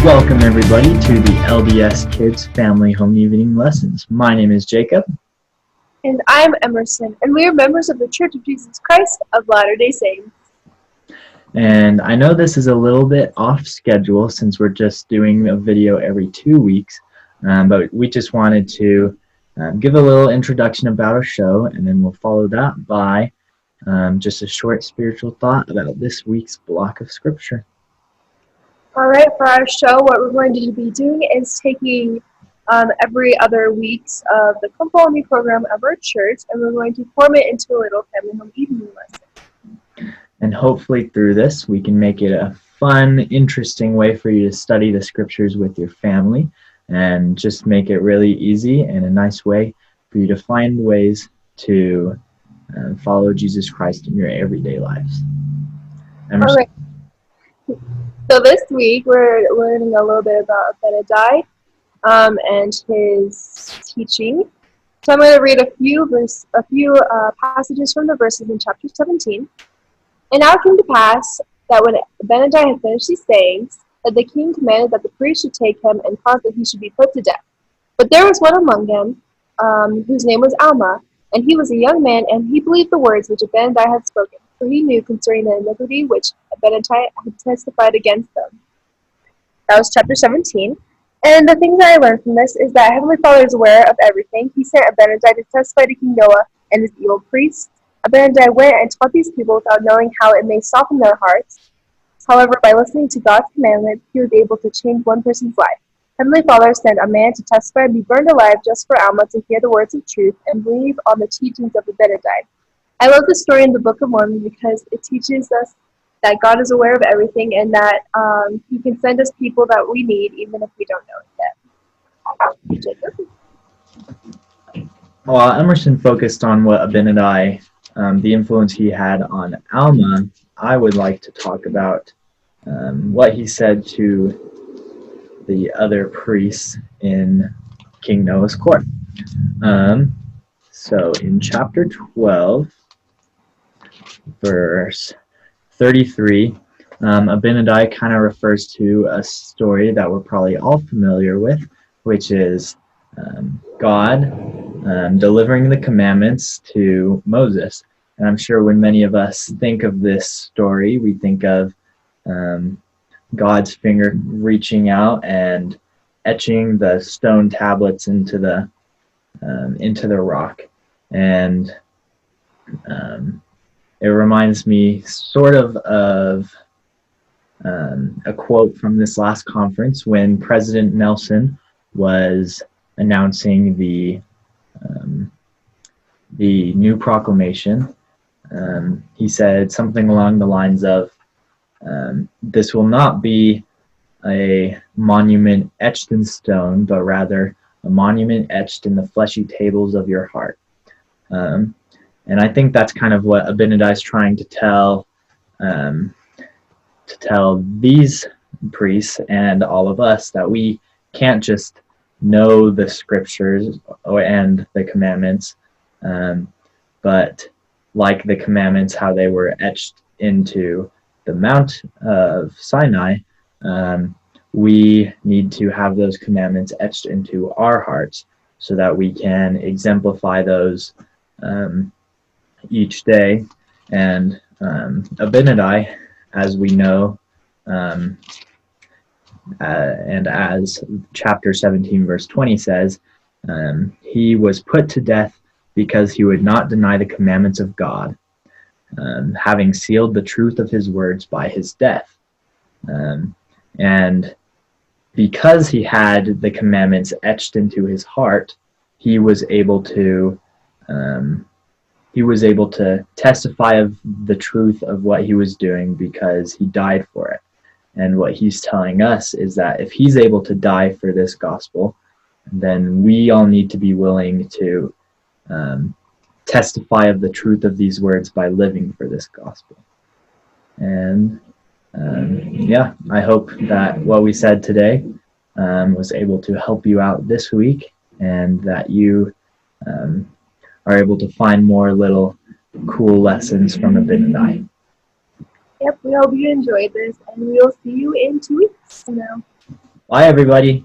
Welcome everybody to the LDS Kids Family Home Evening Lessons. My name is Jacob. And I'm Emerson, and we are members of the Church of Jesus Christ of Latter-day Saints. And I know this is a little bit off schedule since we're just doing a video every 2 weeks, but we just wanted to give a little introduction about our show, and then we'll follow that by just a short spiritual thought about this week's block of scripture. All right, for our show, what we're going to be doing is taking every other weeks of the Company program of our church, and we're going to form it into a little family home evening lesson. And hopefully through this, we can make it a fun, interesting way for you to study the scriptures with your family, and just make it really easy and a nice way for you to find ways to follow Jesus Christ in your everyday lives. Emerson? All right. So this week, we're learning a little bit about Abinadi and his teaching. So I'm going to read a few passages from the verses in chapter 17. And now it came to pass that when Abinadi had finished these sayings, that the king commanded that the priest should take him and cause that he should be put to death. But there was one among them whose name was Alma, and he was a young man, and he believed the words which Abinadi had spoken, for he knew concerning the iniquity which Abinadi had testified against them. That was chapter 17. And the things that I learned from this is that Heavenly Father is aware of everything. He sent Abinadi to testify to King Noah and his evil priests. Abinadi went and taught these people without knowing how it may soften their hearts. However, by listening to God's commandment, he was able to change one person's life. Heavenly Father sent a man to testify and be burned alive just for Alma to hear the words of truth and believe on the teachings of Abinadi. I love the story in the Book of Mormon because it teaches us that God is aware of everything and that he can send us people that we need even if we don't know it yet. Jacob? While Emerson focused on what Abinadi, the influence he had on Alma, I would like to talk about what he said to the other priests in King Noah's court. So in chapter 12, verse 33, Abinadi kind of refers to a story that we're probably all familiar with, which is God delivering the commandments to Moses. And I'm sure when many of us think of this story, we think of God's finger reaching out and etching the stone tablets into the rock. And it reminds me sort of a quote from this last conference when President Nelson was announcing the new proclamation. He said something along the lines of, this will not be a monument etched in stone, but rather a monument etched in the fleshy tables of your heart. And I think that's kind of what Abinadi is trying to tell these priests and all of us, that we can't just know the scriptures and the commandments, but like the commandments, how they were etched into the Mount of Sinai, we need to have those commandments etched into our hearts so that we can exemplify those each day. And Abinadi, as we know, and as chapter 17 verse 20 says, he was put to death because he would not deny the commandments of God, having sealed the truth of his words by his death. And because he had the commandments etched into his heart, he was able to testify of the truth of what he was doing because he died for it. And what he's telling us is that if he's able to die for this gospel, then we all need to be willing to testify of the truth of these words by living for this gospel. And I hope that what we said today was able to help you out this week, and that you are able to find more little cool lessons from Abinadi. Yep, we hope you enjoyed this, and we'll see you in 2 weeks from now. Bye, everybody.